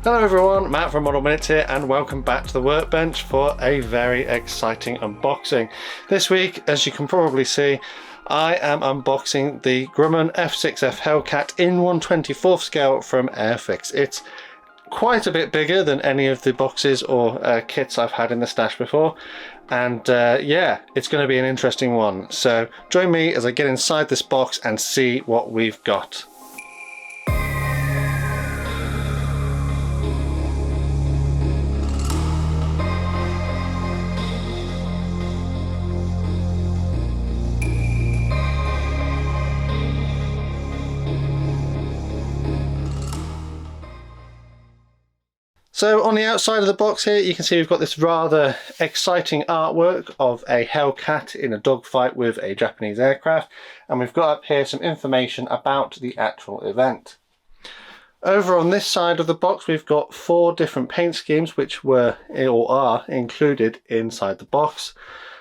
Hello everyone, Matt from Model Minutes here and welcome back to the workbench for a very exciting unboxing. This week, as you can probably see, I am unboxing the Grumman F6F Hellcat in 1/24 scale from Airfix. It's quite a bit bigger than any of the boxes or kits I've had in the stash before, and yeah, it's going to be an interesting one. So join me as I get inside this box and see what we've got. So on the outside of the box here, you can see we've got this rather exciting artwork of a Hellcat in a dogfight with a Japanese aircraft, and we've got up here some information about the actual event. Over on this side of the box, we've got 4 different paint schemes which were or are included inside the box.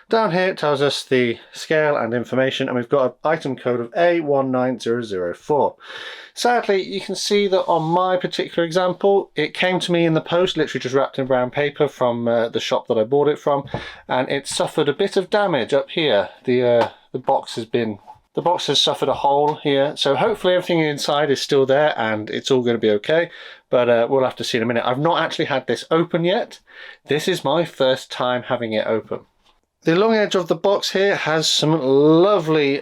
Down here it tells us the scale and information, and we've got an item code of A19004. Sadly, you can see that on my particular example, it came to me in the post, literally just wrapped in brown paper from the shop that I bought it from, and it suffered a bit of damage up here. The box has suffered a hole here, so hopefully everything inside is still there and it's all going to be okay, but we'll have to see in a minute. I've not actually had this open yet. This is my first time having it open. The long edge of the box here has some lovely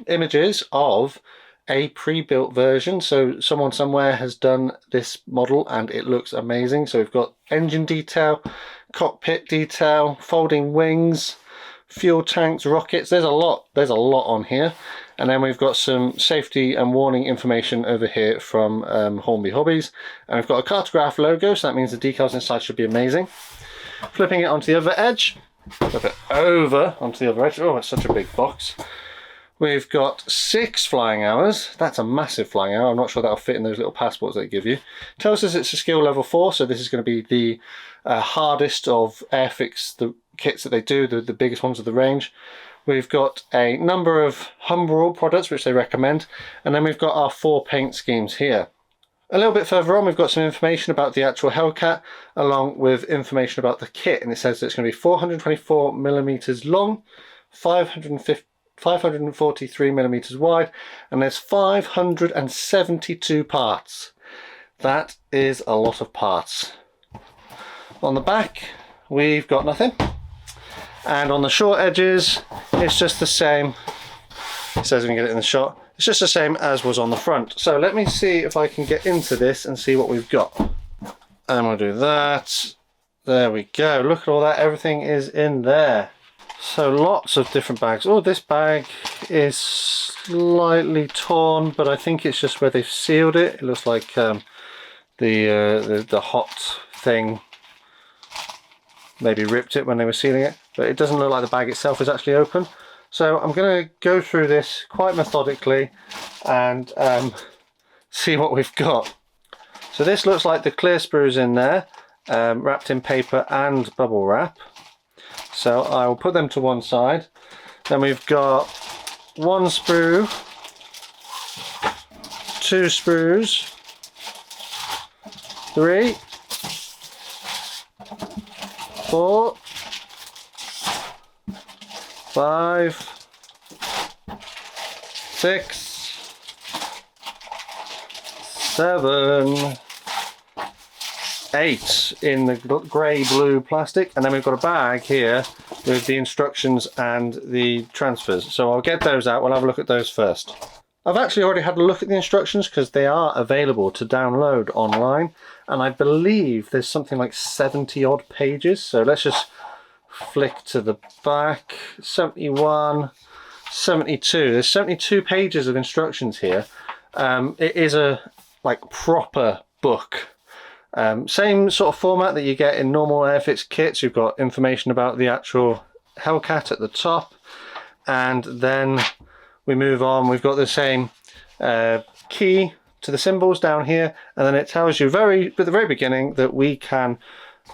images of a pre-built version. So someone somewhere has done this model and it looks amazing. So we've got engine detail, cockpit detail, folding wings, fuel tanks, rockets. There's a lot on here. And then we've got some safety and warning information over here from Hornby Hobbies. And we've got a cartograph logo, so that means the decals inside should be amazing. Flipping it onto the other edge. Flip it over onto the other edge. Oh, it's such a big box. We've got 6 flying hours. That's a massive flying hour. I'm not sure that'll fit in those little passports they give you. Tells us it's a skill level 4, so this is going to be the hardest of Airfix, the kits that they do, the biggest ones of the range. We've got a number of Humbrol products which they recommend, and then we've got our 4 paint schemes here. A little bit further on, we've got some information about the actual Hellcat, along with information about the kit, and it says that it's going to be 424mm long, 543mm wide, and there's 572 parts. That is a lot of parts. On the back, we've got nothing, and on the short edges, it's just the same. It says we can get it in the shot. It's just the same as was on the front. So let me see if I can get into this and see what we've got. And we'll do that. There we go. Look at all that. Everything is in there. So lots of different bags. Oh, this bag is slightly torn, but I think it's just where they've sealed it. It looks like the hot thing maybe ripped it when they were sealing it. But it doesn't look like the bag itself is actually open. So I'm going to go through this quite methodically and see what we've got. So this looks like the clear sprues in there, wrapped in paper and bubble wrap. So I will put them to one side. Then we've got 1 sprue, 2 sprues, 3, 4, 5, 6, 7, 8 in the grey blue plastic, and then we've got a bag here with the instructions and the transfers. So I'll get those out. We'll have a look at those first. I've actually already had a look at the instructions because they are available to download online, and I believe there's something like 70 odd pages. So let's just flick to the back. 71, 72. There's 72 pages of instructions here. It is a proper book. Same sort of format that you get in normal Airfix kits. You've got information about the actual Hellcat at the top, and then we move on. We've got the same key to the symbols down here, and then it tells you at the very beginning that we can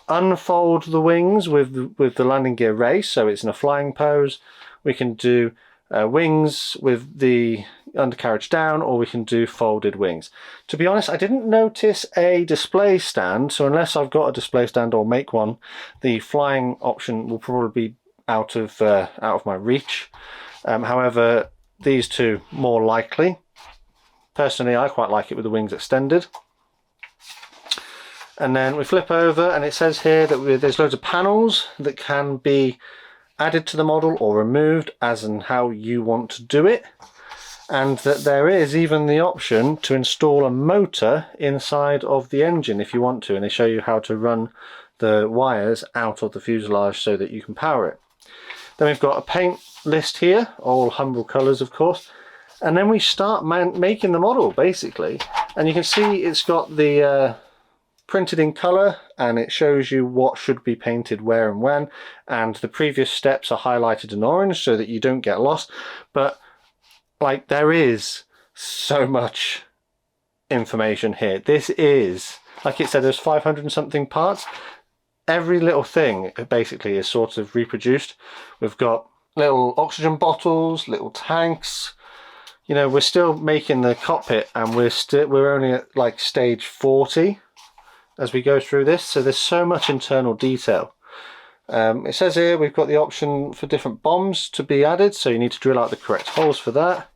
unfold the wings with the landing gear race, so it's in a flying pose. We can do wings with the undercarriage down, or we can do folded wings. To be honest, I didn't notice a display stand, so unless I've got a display stand or make one, the flying option will probably be out of my reach. However, these two more likely. Personally, I quite like it with the wings extended. And then we flip over and it says here that there's loads of panels that can be added to the model or removed as in how you want to do it, and that there is even the option to install a motor inside of the engine if you want to, and they show you how to run the wires out of the fuselage so that you can power it. Then we've got a paint list here, all Humbrol colours of course, and then we start making the model basically, and you can see it's got the printed in colour, and it shows you what should be painted where and when, and the previous steps are highlighted in orange so that you don't get lost. But like, there is so much information here. This is, like it said, there's 500 and something parts. Every little thing basically is sort of reproduced. We've got little oxygen bottles, little tanks. You know, we're still making the cockpit, and we're only at like stage 40 as we go through this, so there's so much internal detail. It says here we've got the option for different bombs to be added, so you need to drill out the correct holes for that.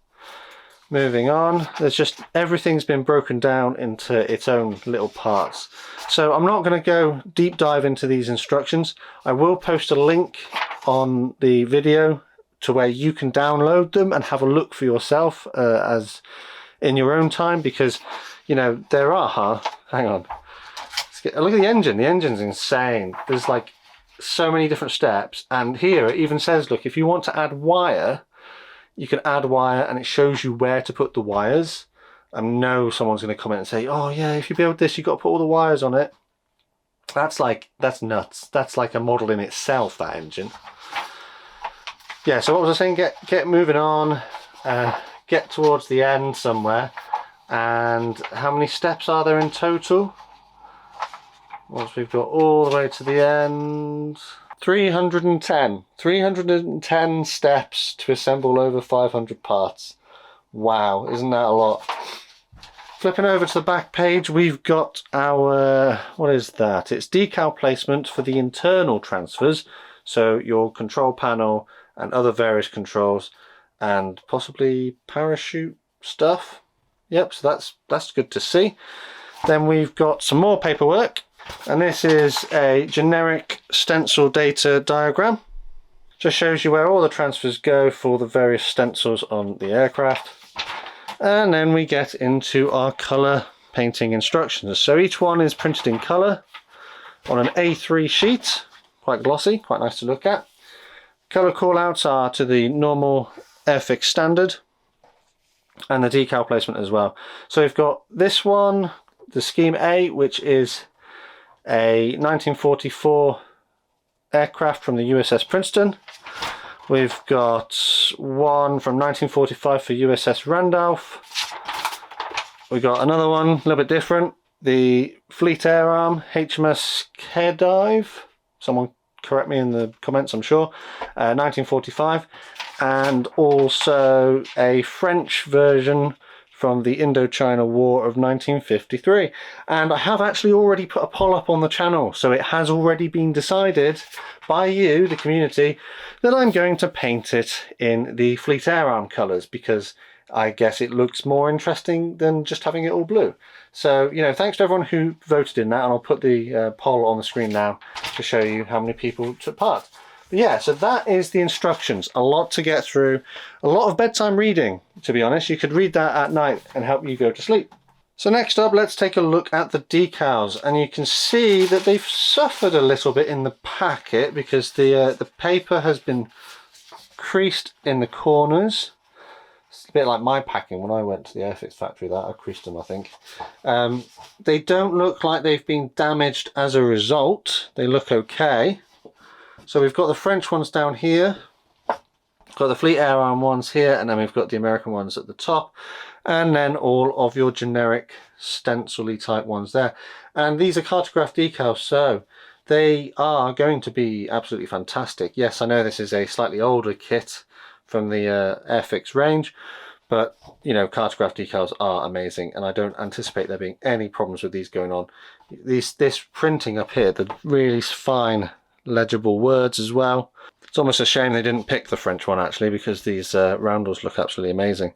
Moving on, there's just everything's been broken down into its own little parts. So I'm not going to go deep dive into these instructions. I will post a link on the video to where you can download them and have a look for yourself as in your own time, because you know there are hang on. Look at the engine. The engine's insane. There's like so many different steps, and here it even says, look, if you want to add wire, you can add wire, and it shows you where to put the wires. I know someone's going to comment and say, oh yeah, if you build this, you've got to put all the wires on it. That's nuts. That's like a model in itself, that engine. Yeah, so what was I saying? Get moving on, get towards the end somewhere. And how many steps are there in total? Once we've got all the way to the end, 310 steps to assemble over 500 parts. Wow, isn't that a lot? Flipping over to the back page, we've got our, what is that? It's decal placement for the internal transfers, so your control panel and other various controls, and possibly parachute stuff. Yep, so that's good to see. Then we've got some more paperwork. And this is a generic stencil data diagram. Just shows you where all the transfers go for the various stencils on the aircraft. And then we get into our colour painting instructions. So each one is printed in colour on an A3 sheet, quite glossy, quite nice to look at. Colour callouts are to the normal Airfix standard, and the decal placement as well. So we've got this one, the scheme A, which is a 1944 aircraft from the USS Princeton. We've got one from 1945 for USS Randolph. We've got another one, a little bit different, the Fleet Air Arm HMS Cardive. Someone correct me in the comments, I'm sure. 1945. And also a French version from the Indochina War of 1953. And I have actually already put a poll up on the channel, so it has already been decided by you, the community, that I'm going to paint it in the Fleet Air Arm colours, because I guess it looks more interesting than just having it all blue. So, you know, thanks to everyone who voted in that, and I'll put the poll on the screen now to show you how many people took part. But yeah, so that is the instructions. A lot to get through, a lot of bedtime reading, to be honest. You could read that at night and help you go to sleep. So next up, let's take a look at the decals, and you can see that they've suffered a little bit in the packet because the paper has been creased in the corners. It's a bit like my packing when I went to the Airfix factory. That I creased them, I think. They don't look like they've been damaged as a result. They look okay. So we've got the French ones down here, got the Fleet Air Arm ones here, and then we've got the American ones at the top, and then all of your generic stencil-y type ones there. And these are cartograph decals, so they are going to be absolutely fantastic. Yes, I know this is a slightly older kit from the Airfix range. But, you know, cartograph decals are amazing, and I don't anticipate there being any problems with these going on. This printing up here, the really fine legible words as well. It's almost a shame they didn't pick the French one actually, because these roundels look absolutely amazing.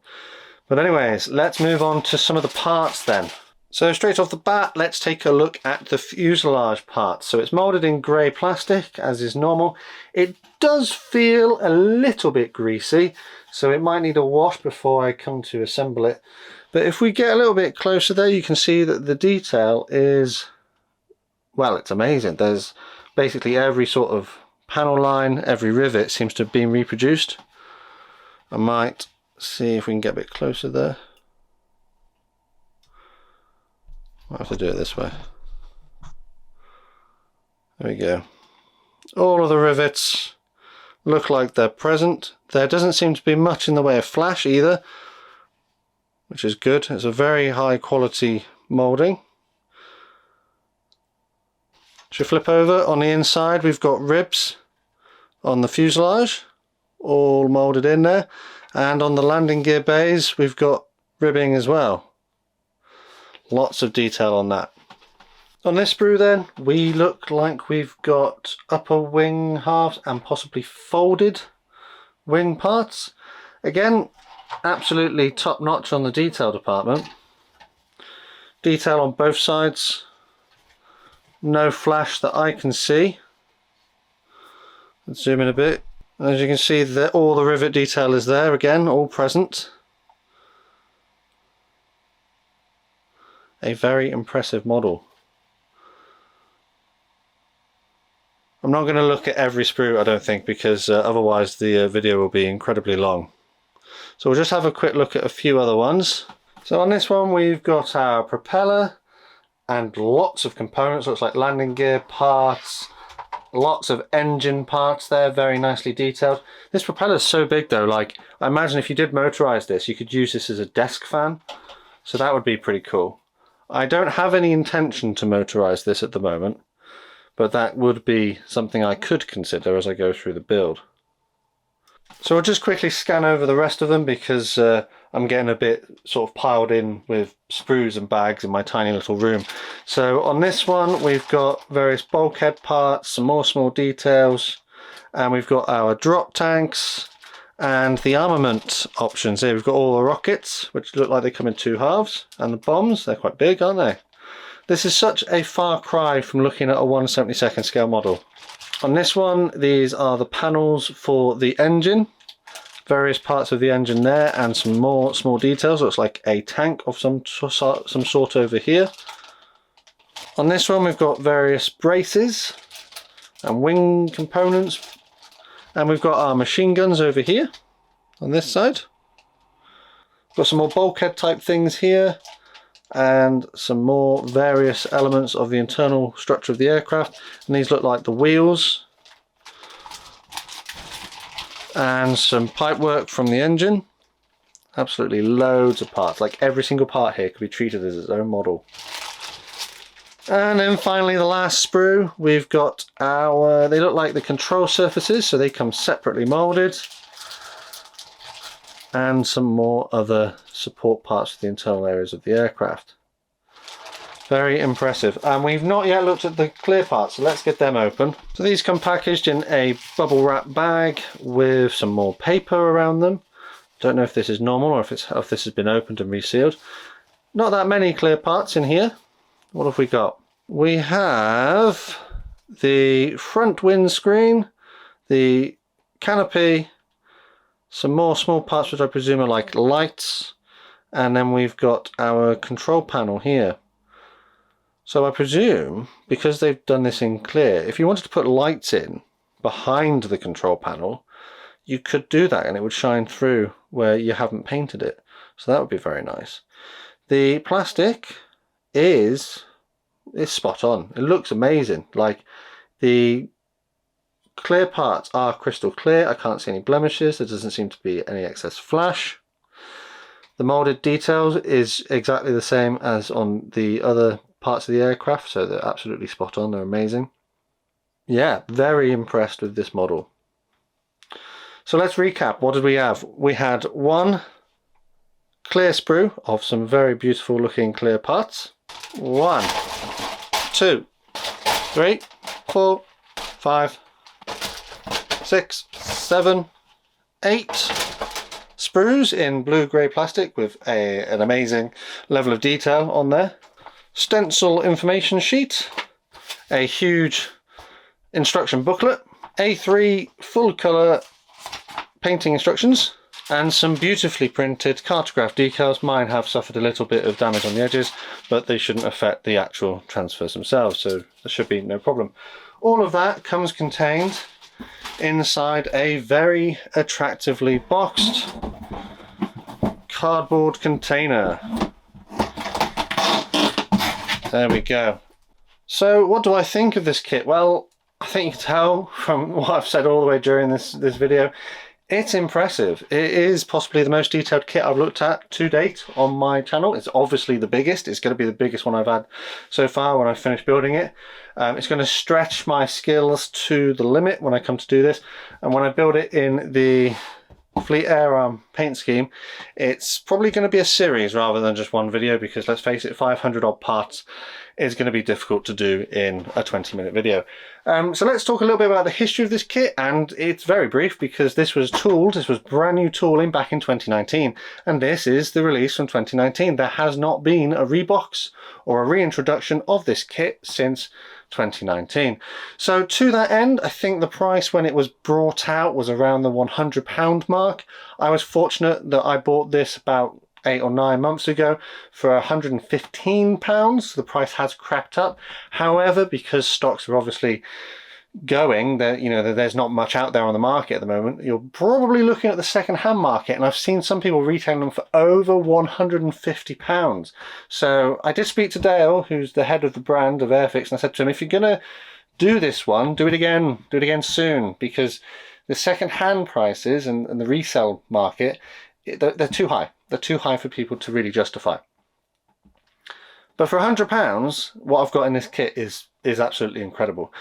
But anyways, let's move on to some of the parts then. So straight off the bat, let's take a look at the fuselage parts. So it's moulded in grey plastic, as is normal. It does feel a little bit greasy, so it might need a wash before I come to assemble it. But if we get a little bit closer there, you can see that the detail is, well, it's amazing. There's basically every sort of panel line, every rivet seems to have been reproduced. I might see if we can get a bit closer there. I'll have to do it this way. There we go. All of the rivets look like they're present. There doesn't seem to be much in the way of flash either, which is good. It's a very high quality moulding. Should flip over, on the inside we've got ribs on the fuselage, all moulded in there, and on the landing gear bays we've got ribbing as well. Lots of detail on that. On this sprue then, we look like we've got upper wing halves and possibly folded wing parts. Again, absolutely top notch on the detail department. Detail on both sides. No flash that I can see. Let's zoom in a bit. As you can see, all the rivet detail is there again, all present. A very impressive model. I'm not going to look at every sprue, I don't think, because otherwise the video will be incredibly long. So we'll just have a quick look at a few other ones. So on this one we've got our propeller and lots of components. Looks like landing gear parts, lots of engine parts there, very nicely detailed. This propeller is so big though, like I imagine if you did motorize this you could use this as a desk fan, so that would be pretty cool. I don't have any intention to motorize this at the moment, but that would be something I could consider as I go through the build. So I'll just quickly scan over the rest of them because I'm getting a bit sort of piled in with sprues and bags in my tiny little room. So on this one we've got various bulkhead parts, some more small details, and we've got our drop tanks and the armament options here. We've got all the rockets, which look like they come in two halves, and the bombs, they're quite big, aren't they? This is such a far cry from looking at a 1/72 scale model. On this one, these are the panels for the engine. Various parts of the engine there, and some more small details. Looks like a tank of some sort over here. On this one, we've got various braces and wing components. And we've got our machine guns over here on this side. Got some more bulkhead type things here, and some more various elements of the internal structure of the aircraft. And these look like the wheels, and some pipe work from the engine. Absolutely loads of parts, like every single part here could be treated as its own model. And then finally the last sprue, we've got our, they look like the control surfaces, so they come separately moulded, and some more other support parts for the internal areas of the aircraft. Very impressive. And we've not yet looked at the clear parts, so let's get them open. So these come packaged in a bubble wrap bag with some more paper around them. Don't know if this is normal or if this has been opened and resealed. Not that many clear parts in here. What have we got? We have the front windscreen, the canopy, some more small parts which I presume are like lights, and then we've got our control panel here. So I presume, because they've done this in clear, if you wanted to put lights in behind the control panel, you could do that and it would shine through where you haven't painted it. So that would be very nice. The plastic is spot on. It looks amazing. Like, the clear parts are crystal clear. I can't see any blemishes. There doesn't seem to be any excess flash. The molded details is exactly the same as on the other parts of the aircraft, so they're absolutely spot on. They're amazing. Yeah, very impressed with this model. So let's recap. What did we have? We had one clear sprue of some very beautiful looking clear parts. 1, 2, 3, 4, 5, 6, 7, 8 sprues in blue grey plastic with an amazing level of detail on there. Stencil information sheet, a huge instruction booklet, A3 full colour painting instructions, and some beautifully printed cartograph decals. Mine have suffered a little bit of damage on the edges, but they shouldn't affect the actual transfers themselves, so there should be no problem. All of that comes contained inside a very attractively boxed cardboard container. There we go. So what do I think of this kit? Well, I think you can tell from what I've said all the way during this video, it's impressive. It is possibly the most detailed kit I've looked at to date on my channel. It's obviously the biggest. It's going to be the biggest one I've had so far when I finish building it. It's going to stretch my skills to the limit when I come to do this. And when I build it in the Fleet Air Arm paint scheme, it's probably going to be a series rather than just one video, because let's face it, 500 odd parts is going to be difficult to do in a 20-minute video. So let's talk a little bit about the history of this kit, and it's very brief because this was brand new tooling back in 2019, and this is the release from 2019. There has not been a rebox or a reintroduction of this kit since 2019. So to that end, I think the price when it was brought out was around the £100 mark. I was fortunate that I bought this about 8 or 9 months ago for £115. The price has crept up. However, because stocks are obviously going, there's not much out there on the market at the moment, you're probably looking at the second-hand market, and I've seen some people retailing them for over £150. So I did speak to Dale, who's the head of the brand of Airfix, and I said to him, if you're gonna do this one, do it again soon, because the second-hand prices and the resale market, they're too high. They're too high for people to really justify. But for £100, what I've got in this kit is absolutely incredible.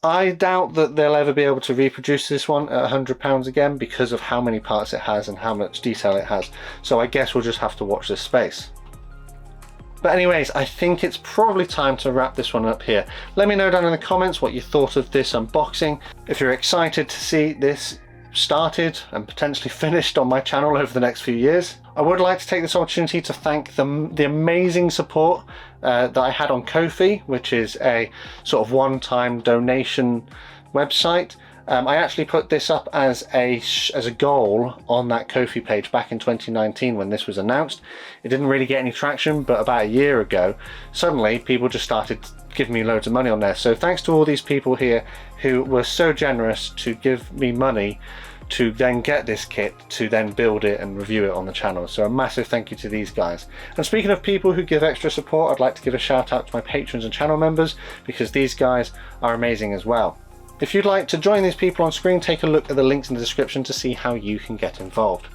I doubt that they'll ever be able to reproduce this one at £100 again because of how many parts it has and how much detail it has. So I guess we'll just have to watch this space. But anyways, I think it's probably time to wrap this one up here. Let me know down in the comments what you thought of this unboxing. If you're excited to see this started and potentially finished on my channel over the next few years. I would like to take this opportunity to thank the amazing support that I had on Ko-fi, which is a sort of one-time donation website. I actually put this up as a goal on that Ko-fi page back in 2019 when this was announced. It didn't really get any traction, but about a year ago, suddenly people just started giving me loads of money on there. So thanks to all these people here who were so generous to give me money to then get this kit, to then build it and review it on the channel. So a massive thank you to these guys. And speaking of people who give extra support, I'd like to give a shout out to my patrons and channel members, because these guys are amazing as well. If you'd like to join these people on screen, take a look at the links in the description to see how you can get involved.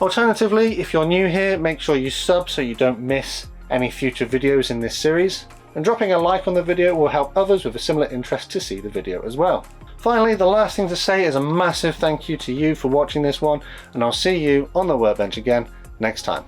Alternatively, if you're new here, make sure you sub so you don't miss any future videos in this series. And dropping a like on the video will help others with a similar interest to see the video as well. Finally, the last thing to say is a massive thank you to you for watching this one, and I'll see you on the workbench again next time.